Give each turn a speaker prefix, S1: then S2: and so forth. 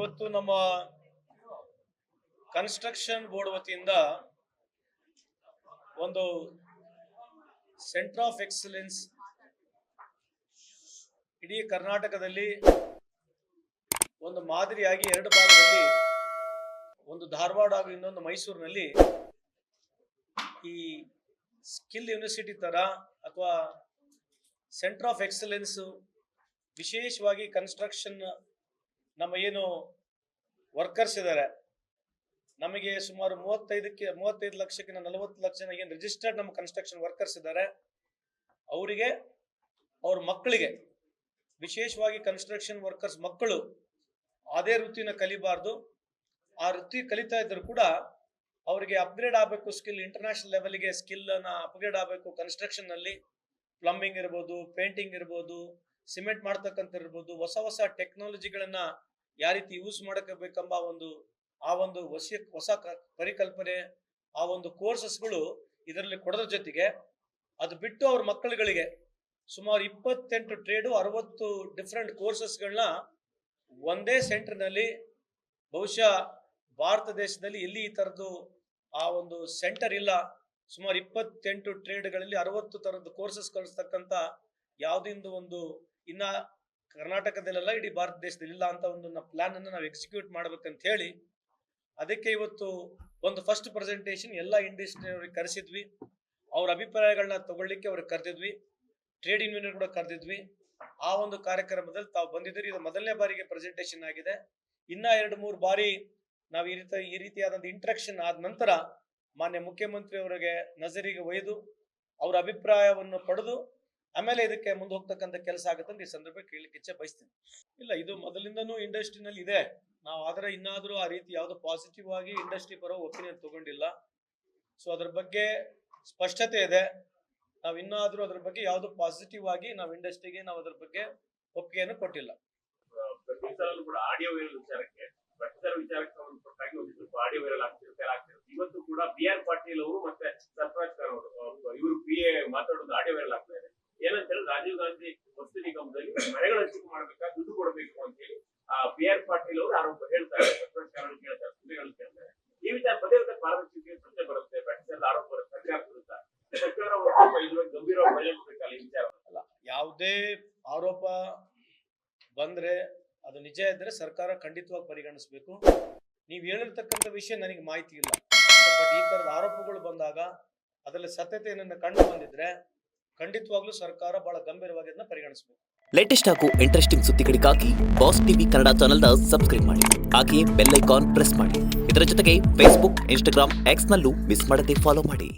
S1: ಇವತ್ತು ನಮ್ಮ construction board ವತಿಯಿಂದ ಒಂದು ಸೆಂಟರ್ ಆಫ್ ಎಕ್ಸಲೆನ್ಸ್ ಇಡೀ ಕರ್ನಾಟಕದಲ್ಲಿ ಒಂದು ಮಾದರಿಯಾಗಿ ಎರಡು ಭಾಗದಲ್ಲಿ, ಒಂದು ಧಾರವಾಡ ಹಾಗೂ ಇನ್ನೊಂದು ಮೈಸೂರಿನಲ್ಲಿ ಈ ಸ್ಕಿಲ್ ಯೂನಿವರ್ಸಿಟಿ ತರ ಅಥವಾ ಸೆಂಟರ್ ಆಫ್ ಎಕ್ಸಲೆನ್ಸ್ ವಿಶೇಷವಾಗಿ ಕನ್ಸ್ಟ್ರಕ್ಷನ್ ನಮ್ಮ ಏನು ವರ್ಕರ್ಸ್ ಇದ್ದಾರೆ, ನಮಗೆ ಸುಮಾರು 35 ಲಕ್ಷಕ್ಕಿಂತ 40 ಲಕ್ಷ ಜನ ಏನು ರಿಜಿಸ್ಟರ್ಡ್ ನಮ್ಮ ಕನ್ಸ್ಟ್ರಕ್ಷನ್ ವರ್ಕರ್ಸ್ ಇದ್ದಾರೆ, ಅವರಿಗೆ ಅವ್ರ ಮಕ್ಕಳಿಗೆ ವಿಶೇಷವಾಗಿ ಕನ್ಸ್ಟ್ರಕ್ಷನ್ ವರ್ಕರ್ಸ್ ಮಕ್ಕಳು ಅದೇ ವೃತ್ತಿನ ಕಲಿಬಾರ್ದು, ಆ ವೃತ್ತಿ ಕಲಿತಾ ಇದ್ರು ಕೂಡ ಅವರಿಗೆ ಅಪ್ಗ್ರೇಡ್ ಆಗಬೇಕು, ಸ್ಕಿಲ್ ಇಂಟರ್ನ್ಯಾಷನಲ್ ಲೆವೆಲ್ಗೆ ಸ್ಕಿಲ್ ಅನ್ನ ಅಪ್ಗ್ರೇಡ್ ಆಗಬೇಕು. ಕನ್ಸ್ಟ್ರಕ್ಷನ್ ನಲ್ಲಿ ಪ್ಲಂಬಿಂಗ್ ಇರ್ಬೋದು, ಪೇಂಟಿಂಗ್ ಇರ್ಬೋದು, ಸಿಮೆಂಟ್ ಮಾಡ್ತಕ್ಕಂಥ ಇರ್ಬೋದು, ಹೊಸ ಹೊಸ ಟೆಕ್ನಾಲಜಿಗಳನ್ನ ಯಾವ ರೀತಿ ಯೂಸ್ ಮಾಡಬೇಕೆಂಬ ಒಂದು ಹೊಸ ಪರಿಕಲ್ಪನೆ, ಆ ಒಂದು ಕೋರ್ಸಸ್ಗಳು ಇದರಲ್ಲಿ ಕೊಡೋದ್ರ ಜೊತೆಗೆ ಅದು ಬಿಟ್ಟು ಅವ್ರ ಮಕ್ಕಳುಗಳಿಗೆ ಸುಮಾರು 28 ಟ್ರೇಡು 60 ಡಿಫ್ರೆಂಟ್ ಕೋರ್ಸಸ್ಗಳನ್ನ ಒಂದೇ ಸೆಂಟರ್ ನಲ್ಲಿ, ಬಹುಶಃ ಭಾರತ ದೇಶದಲ್ಲಿ ಎಲ್ಲಿ ಈ ತರದ್ದು ಆ ಒಂದು ಸೆಂಟರ್ ಇಲ್ಲ. ಸುಮಾರು 28 ಟ್ರೇಡ್ಗಳಲ್ಲಿ 60 ತರದ ಕೋರ್ಸಸ್ ಕಲಿಸ್ತಕ್ಕಂಥ ಯಾವುದೊಂದು ಇನ್ನ ಕರ್ನಾಟಕದಲ್ಲೆಲ್ಲ ಇಡೀ ಭಾರತ ದೇಶದಲ್ಲಿ ಇಲ್ಲ ಅಂತ ಒಂದು ಪ್ಲಾನ್ ಅನ್ನು ನಾವು ಎಕ್ಸಿಕ್ಯೂಟ್ ಮಾಡ್ಬೇಕಂತ ಹೇಳಿ, ಅದಕ್ಕೆ ಇವತ್ತು ಒಂದು ಫಸ್ಟ್ ಪ್ರೆಸೆಂಟೇಷನ್ ಎಲ್ಲ ಇಂಡಸ್ಟ್ರಿಯವರಿಗೆ ಕರೆಸಿದ್ವಿ. ಅವ್ರ ಅಭಿಪ್ರಾಯಗಳನ್ನ ತಗೊಳ್ಳಿಕ್ಕೆ ಅವ್ರಿಗೆ ಕರೆದಿದ್ವಿ, ಟ್ರೇಡ್ ಯೂನಿಯನ್ ಕೂಡ ಕರೆದಿದ್ವಿ. ಆ ಒಂದು ಕಾರ್ಯಕ್ರಮದಲ್ಲಿ ತಾವು ಬಂದಿದ್ದೀರಿ. ಇದು ಮೊದಲನೇ ಬಾರಿಗೆ ಪ್ರೆಸೆಂಟೇಷನ್ ಆಗಿದೆ. ಇನ್ನ 2-3 ಬಾರಿ ನಾವು ಈ ರೀತಿಯಾದಂಥ ಇಂಟ್ರಾಕ್ಷನ್ ಆದ ನಂತರ ಮಾನ್ಯ ಮುಖ್ಯಮಂತ್ರಿ ಅವರಿಗೆ ನಜರಿಗೆ ಒಯ್ದು ಅವ್ರ ಅಭಿಪ್ರಾಯವನ್ನು ಪಡೆದು ಆಮೇಲೆ ಇದಕ್ಕೆ ಮುಂದೆ ಹೋಗ್ತಕ್ಕಂಥ ಕೆಲಸ ಆಗುತ್ತೆ ಅಂತ ಈ ಸಂದರ್ಭ ಕೇಳಲಿಕ್ಕೆ ಇಚ್ಛೆ ಬಯಸ್ತೀನಿ. ಇಲ್ಲ, ಇದು ಮೊದಲಿಂದನೂ ಇಂಡಸ್ಟ್ರಿನಲ್ಲಿ ಇದೆ. ನಾವು ಆದರೆ ಇನ್ನಾದರೂ ಆ ರೀತಿ ಯಾವುದು ಪಾಸಿಟಿವ್ ಆಗಿ ಇಂಡಸ್ಟ್ರಿ ಪರ ಒಪಿನಿಯನ್ ತಗೊಂಡಿಲ್ಲ. ಸೊ ಅದ್ರ ಬಗ್ಗೆ ಸ್ಪಷ್ಟತೆ ಇದೆ. ನಾವು ಇನ್ನಾದರೂ ಅದ್ರ ಬಗ್ಗೆ ಯಾವುದು ಪಾಸಿಟಿವ್ ಆಗಿ ನಾವು ಇಂಡಸ್ಟ್ರಿಗೆ ನಾವು ಅದ್ರ ಬಗ್ಗೆ ಒಪ್ಪಿಗೆಯನ್ನು ಕೊಟ್ಟಿಲ್ಲ.
S2: ಆಡಿಯೋ ವೈರಲ್ ಆಗ್ತಿರುತ್ತೆ. ಇವತ್ತು ಕೂಡ BR ಪಾಟೀಲ್ ಅವರು ಮತ್ತೆ ಸರ್ಫರಾಜ್ ಖಾನ್ ಅವರು ಇವರು PA ಮಾತಾಡೋದು ಆಡಿಯೋ ವೈರಲ್ ಆಗ್ತಾ ಇದೆ. ಏನಂತ ಹೇಳಿ, ರಾಜೀವ್ ಗಾಂಧಿ ವಸ್ತು ನಿಗಮದಲ್ಲಿ ಮನೆಗಳ ಹಂಚಿಕೆ ಮಾಡ್ಬೇಕಾದ್ರೆ ದುಡ್ಡು ಕೊಡಬೇಕು ಅಂತ ಹೇಳಿ BR ಪಾಟೀಲ್ ಅವರು ಆರೋಪ ಹೇಳ್ತಾರೆ. ಸರ್ಫರಾಜ್ ಖಾನ್ ಅವರು ಕೇಳ್ತಾರೆ, ಸುದ್ದಿಗಳು ಕೇಳ್ತಾರೆ. ಈ ವಿಚಾರ ಪದೇ ಪಾರದರ್ಶಕತೆ ಪ್ರಶ್ನೆ ಬರುತ್ತೆ, ಭ್ರಷ್ಟಾಚಾರದ ಆರೋಪ ಬರುತ್ತೆ, ಸರ್ಕಾರ ವಿರುದ್ಧ. ಸರ್ಕಾರ ಗಂಭೀರವಾಗಿ ಪರಿಗಣಿಸಬೇಕಲ್ಲ ಈ ವಿಚಾರ.
S1: ಅಲ್ಲ, ಯಾವುದೇ ಆರೋಪ ಬಂದ್ರೆ ಅದು ನಿಜ ಇದ್ರೆ ಸರ್ಕಾರ ಖಂಡಿತವಾಗಿ ಪರಿಗಣಿಸಬೇಕು. ನೀವು ಹೇಳಿರ್ತಕ್ಕಂಥ ವಿಷಯ ನನಗೆ ಮಾಹಿತಿ ಇಲ್ಲ, ಬಟ್ ಈ ತರದ ಆರೋಪಗಳು ಬಂದಾಗ ಅದರಲ್ಲಿ ಸತ್ಯತೆ ಏನನ್ನ ಕಂಡು ಬಂದಿದ್ರೆ ಖಂಡಿತವಾಗ್ಲೂ ಸರ್ಕಾರ ಬಹಳ ಗಂಭೀರವಾಗಿ ಅದನ್ನ ಪರಿಗಣಿಸಬೇಕು.
S3: ಲೇಟೆಸ್ಟ್ ಹಾಗೂ ಇಂಟ್ರೆಸ್ಟಿಂಗ್ ಸುದ್ದಿಗಳಿಗಾಗಿ ಬಾಸ್ ಟಿವಿ ಕನ್ನಡ ಚಾನೆಲ್ನ ಸಬ್ಸ್ಕ್ರೈಬ್ ಮಾಡಿ, ಹಾಗೆಯೇ ಬೆಲ್ ಐಕಾನ್ ಪ್ರೆಸ್ ಮಾಡಿ. ಇದರ ಜೊತೆಗೆ ಫೇಸ್ಬುಕ್, ಇನ್ಸ್ಟಾಗ್ರಾಮ್, ಎಕ್ಸ್ ನಲ್ಲೂ ಮಿಸ್ ಮಾಡದೆ ಫಾಲೋ ಮಾಡಿ.